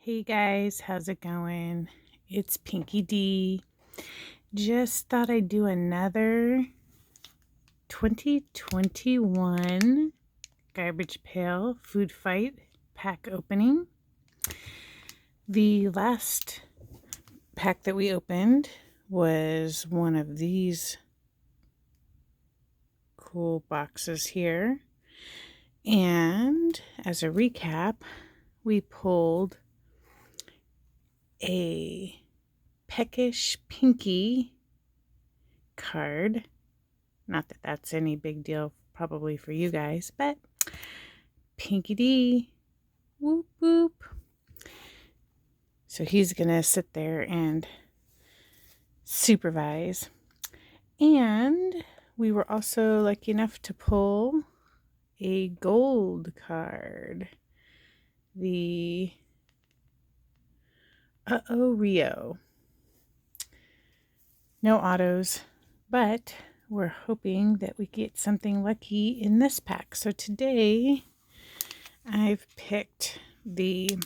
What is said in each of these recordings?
Hey guys, how's it going? It's Pinky D. Just thought I'd do another 2021 Garbage Pail Food Fight pack opening. The last pack that we opened was one of these cool boxes here. And as a recap, we pulled a Peckish Pinky card. Not that that's any big deal probably for you guys, but Pinky D, whoop whoop. So he's gonna sit there and supervise. And we were also lucky enough to pull a gold card. The Rio. No autos, but we're hoping that we get something lucky in this pack. So today I've picked the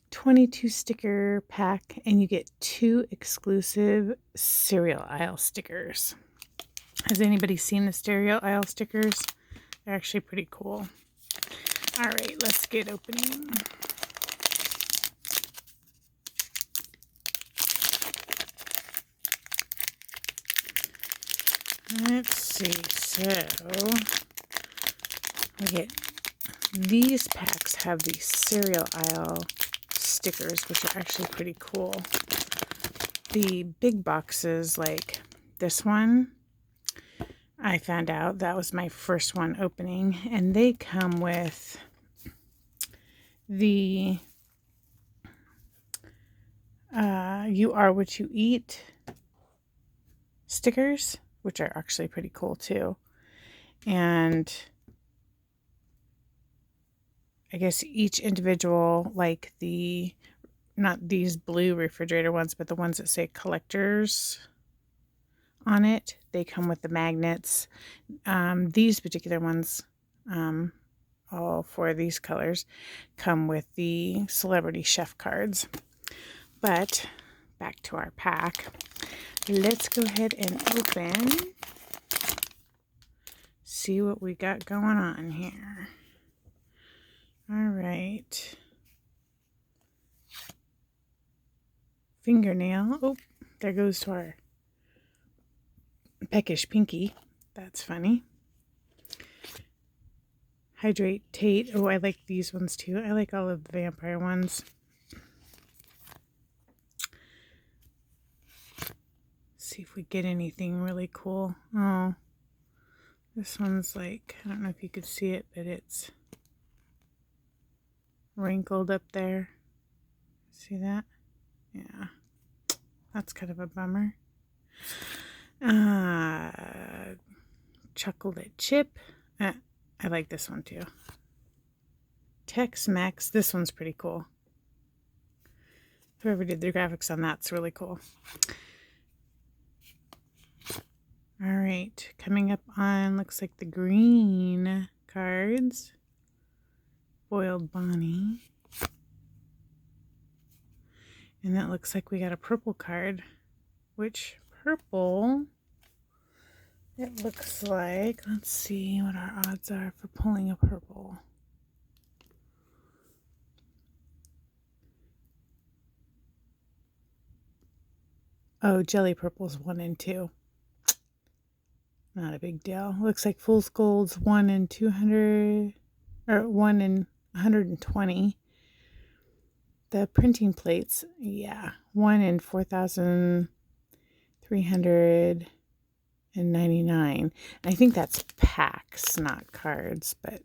22 sticker pack, and you get 2 exclusive cereal aisle stickers. Has anybody seen the cereal aisle stickers? They're actually pretty cool. All right, let's get opening. Let's see, so we get these packs have these cereal aisle stickers, which are actually pretty cool. The big boxes, like this one, I found out that was my first one opening, and they come with the You Are What You Eat stickers, which are actually pretty cool too. And I guess each individual, like not these blue refrigerator ones, but the ones that say collectors on it, they come with the magnets. These particular ones, all 4 of these colors, come with the celebrity chef cards. But back to our pack. Let's go ahead and open. See what we got going on here. All right. Fingernail. Oh, there goes to our Peckish Pinky. That's funny. Hydrate Tate. Oh, I like these ones too. I like all of the vampire ones. See if we get anything really cool. Oh, this one's like, I don't know if you could see it, but it's wrinkled up there. See that? Yeah. That's kind of a bummer. Chocolate chip. I like this one too. Tex-Mex. This one's pretty cool. Whoever did the graphics on that's really cool. All right, coming up on, looks like the green cards. Boiled Bonnie. And that looks like we got a purple card, which purple, it looks like, let's see what our odds are for pulling a purple. Oh, jelly purple's 1 and 2. Not a big deal. Looks like fool's gold's 1 in 200, or 1 in 120. The printing plates, yeah, 1 in 4,399. I think that's packs, not cards, but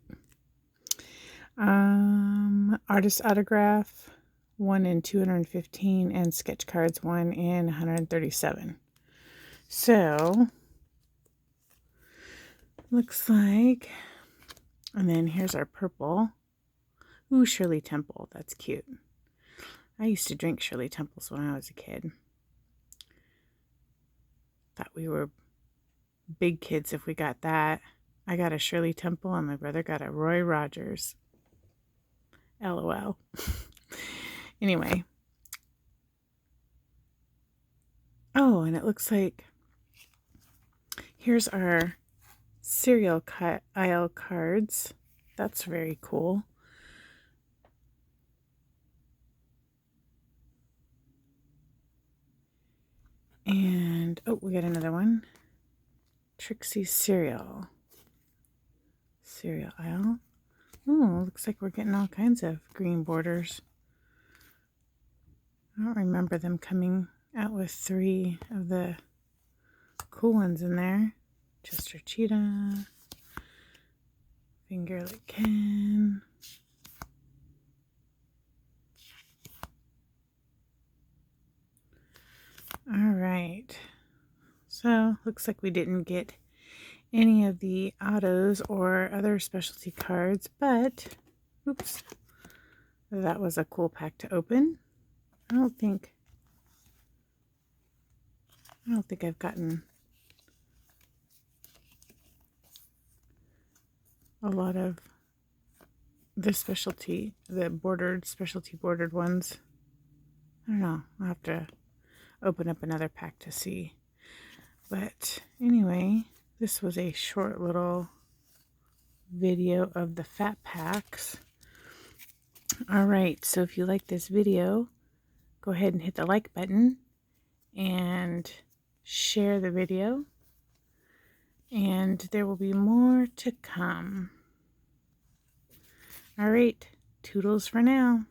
artist autograph 1 in 215, and sketch cards 1 in 137. So looks like, and then here's our purple. Ooh, Shirley Temple, that's cute. I used to drink Shirley Temples when I was a kid. Thought we were big kids if we got that. I got a Shirley Temple and my brother got a Roy Rogers. LOL. Anyway. Oh, and it looks like here's our cereal aisle cards. That's very cool. And, oh, we got another one. Trixie's cereal aisle. Oh, looks like we're getting all kinds of green borders. I don't remember them coming out with 3 of the cool ones in there. Chester Cheetah, Finger Like Ken. All right. So, looks like we didn't get any of the autos or other specialty cards, but, oops, that was a cool pack to open. I don't think I've gotten a lot of the specialty bordered ones. I don't know. I'll have to open up another pack to see. But anyway, this was a short little video of the fat packs. All right, so if you like this video, go ahead and hit the like button and share the video. And there will be more to come. All right, toodles for now.